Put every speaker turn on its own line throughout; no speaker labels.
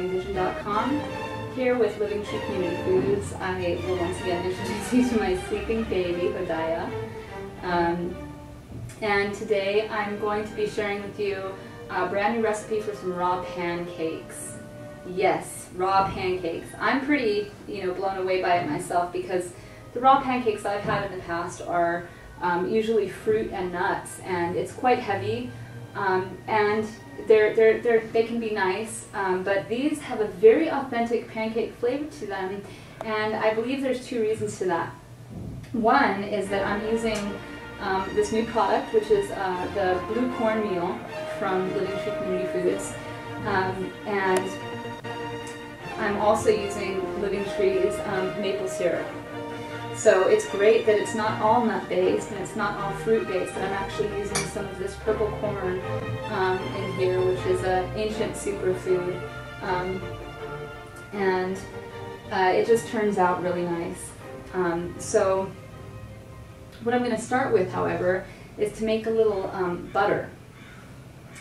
dehydratingvision.com. Here with Living Tree Community Foods, I will once again introduce you to my sleeping baby, Hodiah. And today I'm going to be sharing with you a brand new recipe for some raw pancakes. Yes, raw pancakes. I'm pretty, blown away by it myself because the raw pancakes I've had in the past are usually fruit and nuts, and it's quite heavy, and they can be nice, but these have a very authentic pancake flavor to them, and I believe there's two reasons to that. One is that I'm using this new product, which is the blue cornmeal from Living Tree Community Foods, and I'm also using Living Tree's maple syrup. So it's great that it's not all nut-based and it's not all fruit-based, and I'm actually using some of this purple corn in here, which is an ancient superfood, and it just turns out really nice. So what I'm going to start with, however, is to make a little butter.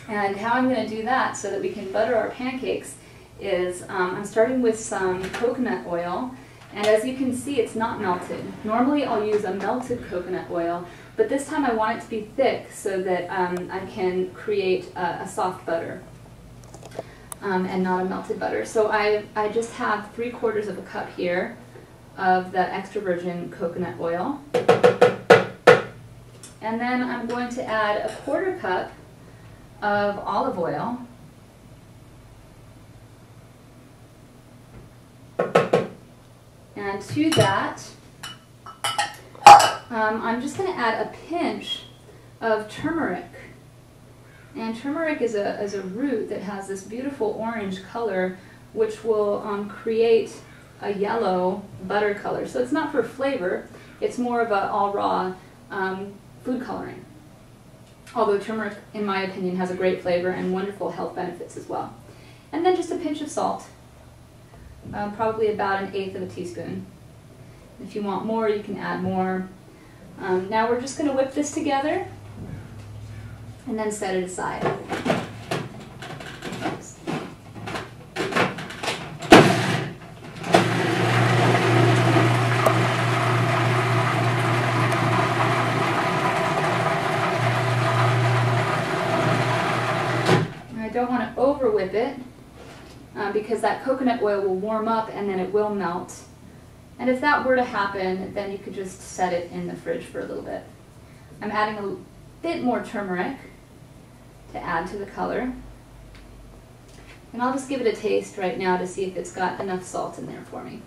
And how I'm going to do that so that we can butter our pancakes is I'm starting with some coconut oil. And as you can see, it's not melted. Normally I'll use a melted coconut oil, but this time I want it to be thick so that I can create a soft butter and not a melted butter. So I just have 3/4 of a cup here of the extra virgin coconut oil. And then I'm going to add a 1/4 cup of olive oil. And to that, I'm just going to add a pinch of turmeric. And turmeric is a root that has this beautiful orange color, which will create a yellow butter color. So it's not for flavor, it's more of an all raw food coloring. Although turmeric, in my opinion, has a great flavor and wonderful health benefits as well. And then just a pinch of salt. Probably about 1/8 of a teaspoon. If you want more, you can add more. Now we're just going to whip this together and then set it aside. Oops. I don't want to over whip it, because that coconut oil will warm up and then it will melt. And if that were to happen, then you could just set it in the fridge for a little bit. I'm adding a bit more turmeric to add to the color. And I'll just give it a taste right now to see if it's got enough salt in there for me.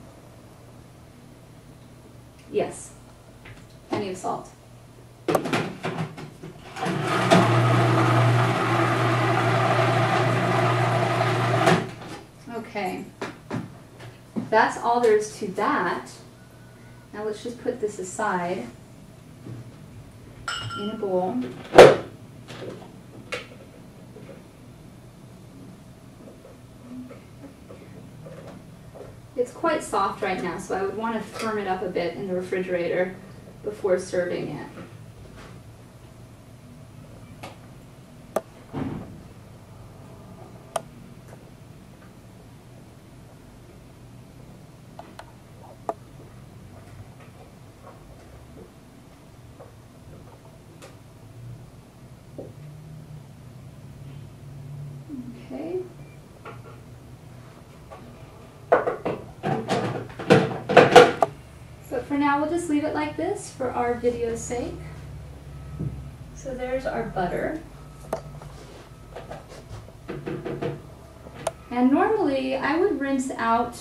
Yes, plenty of salt. Okay, that's all there is to that. Now let's just put this aside in a bowl. It's quite soft right now, so I would want to firm it up a bit in the refrigerator before serving it. Okay. So for now, we'll just leave it like this for our video's sake. So there's our butter. And normally, I would rinse out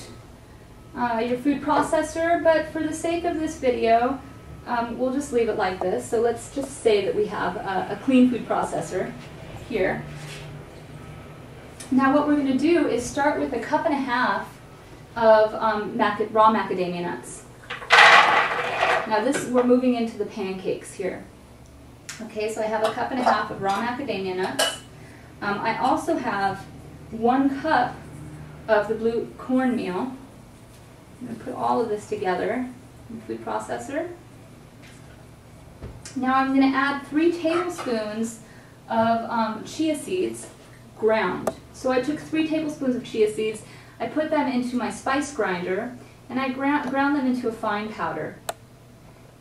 your food processor, but for the sake of this video, we'll just leave it like this. So let's just say that we have a clean food processor here. Now what we're going to do is start with 1.5 cups of raw macadamia nuts. Now we're moving into the pancakes here. Okay, so I have 1.5 cups of raw macadamia nuts. I also have 1 cup of the blue cornmeal. I'm going to put all of this together in the food processor. Now I'm going to add 3 tablespoons of chia seeds ground. So I took 3 tablespoons of chia seeds. I put them into my spice grinder and I ground them into a fine powder.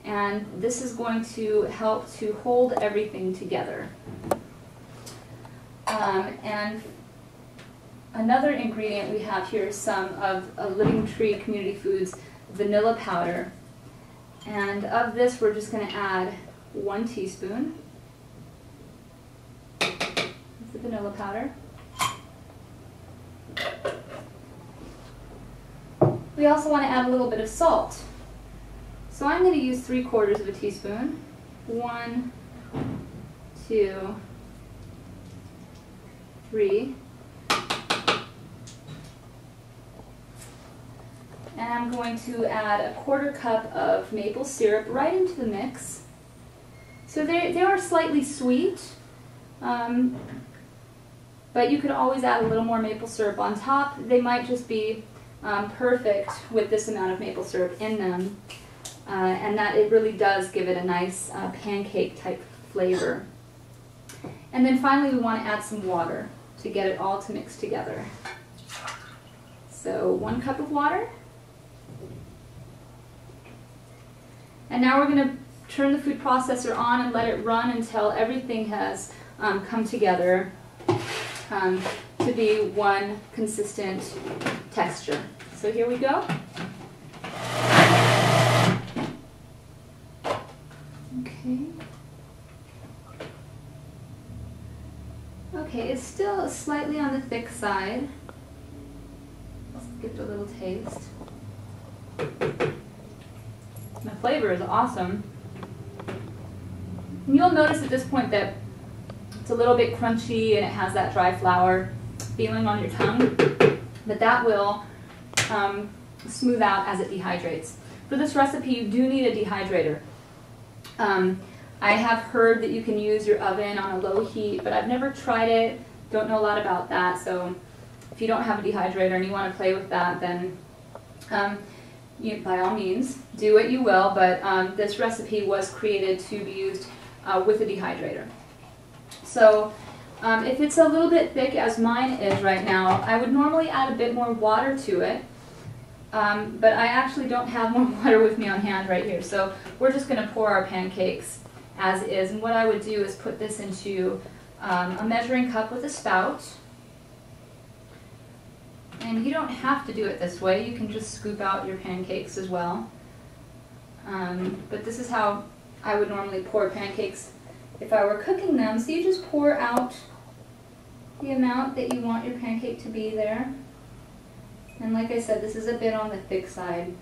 And this is going to help to hold everything together. And another ingredient we have here is some of Living Tree Community Foods vanilla powder. And of this, we're just going to add 1 teaspoon of the vanilla powder. We also want to add a little bit of salt. So I'm going to use 3/4 of a teaspoon. 1, 2, 3. And I'm going to add 1/4 cup of maple syrup right into the mix. So they are slightly sweet, but you could always add a little more maple syrup on top. They might just be perfect with this amount of maple syrup in them, and that it really does give it a nice pancake type flavor. And then finally we want to add some water to get it all to mix together. So 1 cup of water. And now we're going to turn the food processor on and let it run until everything has come together to be one consistent texture. So here we go. Okay. Okay, it's still slightly on the thick side. Let's give it a little taste. The flavor is awesome. And you'll notice at this point that it's a little bit crunchy and it has that dry flour feeling on your tongue, but that will smooth out as it dehydrates. For this recipe, you do need a dehydrator. I have heard that you can use your oven on a low heat, but I've never tried it, don't know a lot about that, so if you don't have a dehydrator and you want to play with that, then by all means, do what you will, but this recipe was created to be used with a dehydrator. So if it's a little bit thick, as mine is right now, I would normally add a bit more water to it, but I actually don't have more water with me on hand right here, so we're just going to pour our pancakes as is. And what I would do is put this into a measuring cup with a spout. And you don't have to do it this way, you can just scoop out your pancakes as well. But this is how I would normally pour pancakes if I were cooking them. So you just pour out the amount that you want your pancake to be there. And like I said, this is a bit on the thick side.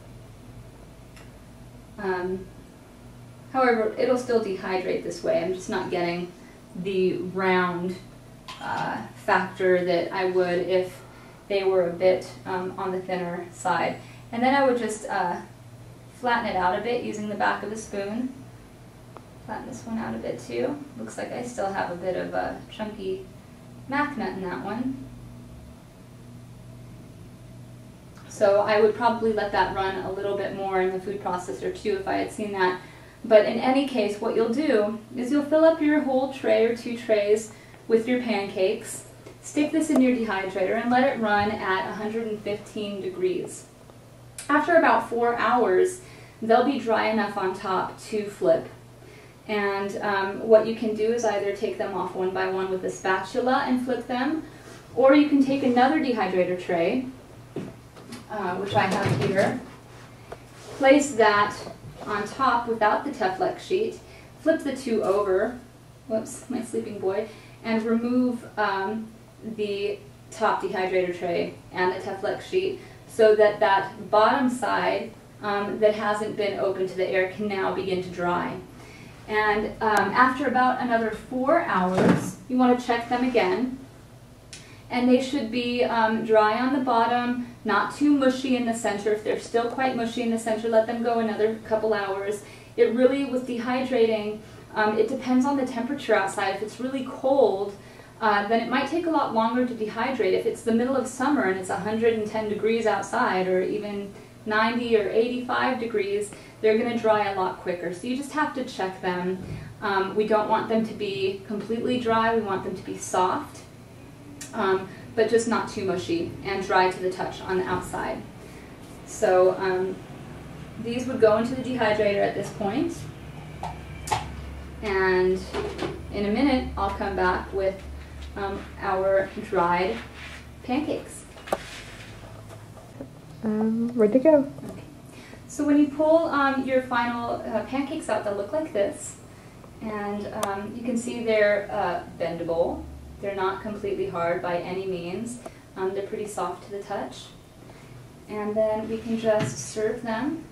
However, it'll still dehydrate this way. I'm just not getting the round factor that I would if they were a bit on the thinner side. And then I would just flatten it out a bit using the back of the spoon. Flatten this one out a bit too. Looks like I still have a bit of a chunky mac nut in that one. So I would probably let that run a little bit more in the food processor too if I had seen that. But in any case, what you'll do is you'll fill up your whole tray or 2 trays with your pancakes. Stick this in your dehydrator and let it run at 115 degrees. After about 4 hours, they'll be dry enough on top to flip. And what you can do is either take them off one by one with a spatula and flip them, or you can take another dehydrator tray, which I have here, place that on top without the Teflon sheet, flip the 2 over, whoops, my sleeping boy, and remove the top dehydrator tray and the Teflon sheet so that that bottom side that hasn't been open to the air can now begin to dry. And after about another 4 hours, you want to check them again. And they should be dry on the bottom, not too mushy in the center. If they're still quite mushy in the center, let them go another couple hours. It really, with dehydrating, it depends on the temperature outside. If it's really cold, then it might take a lot longer to dehydrate. If it's the middle of summer and it's 110 degrees outside, or even 90 or 85 degrees, they're going to dry a lot quicker. So you just have to check them. We don't want them to be completely dry. We want them to be soft. but just not too mushy and dry to the touch on the outside. So these would go into the dehydrator at this point, and in a minute I'll come back with our dried pancakes.
Ready to go.
Okay. So when you pull your final pancakes out, they'll look like this, and you can see they're bendable. They're not completely hard by any means. They're pretty soft to the touch. And then we can just serve them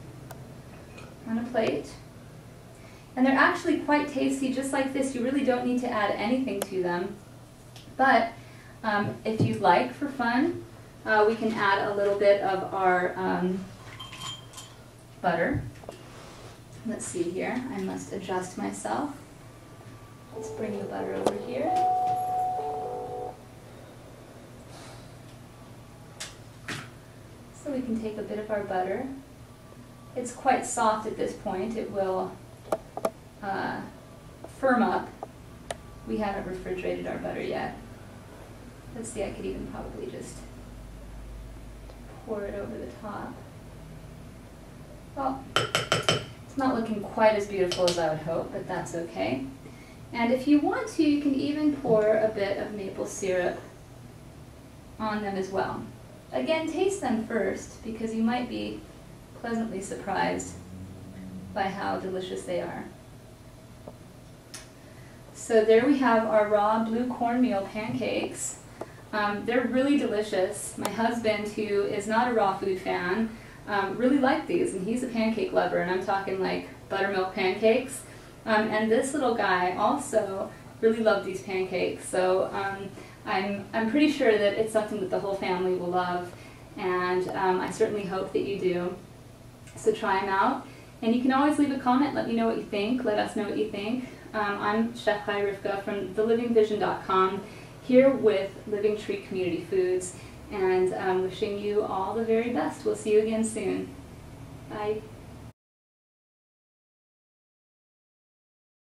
on a plate. And they're actually quite tasty just like this. You really don't need to add anything to them. But if you'd like, for fun, we can add a little bit of our butter. Let's see here. I must adjust myself. Let's bring the butter over here. So we can take a bit of our butter. It's quite soft at this point. It will firm up. We haven't refrigerated our butter yet. Let's see, I could even probably just pour it over the top. Well, it's not looking quite as beautiful as I would hope, but that's okay. And if you want to, you can even pour a bit of maple syrup on them as well. Again, taste them first, because you might be pleasantly surprised by how delicious they are. So there we have our raw blue cornmeal pancakes. They're really delicious. My husband, who is not a raw food fan, really liked these, and he's a pancake lover, and I'm talking like buttermilk pancakes. And this little guy also really loved these pancakes, so I'm pretty sure that it's something that the whole family will love, and I certainly hope that you do. So try them out, and you can always leave a comment. Let me know what you think. Let us know what you think. I'm Chef Hai Rivka from thelivingvision.com, here with Living Tree Community Foods, and wishing you all the very best. We'll see you again soon. Bye.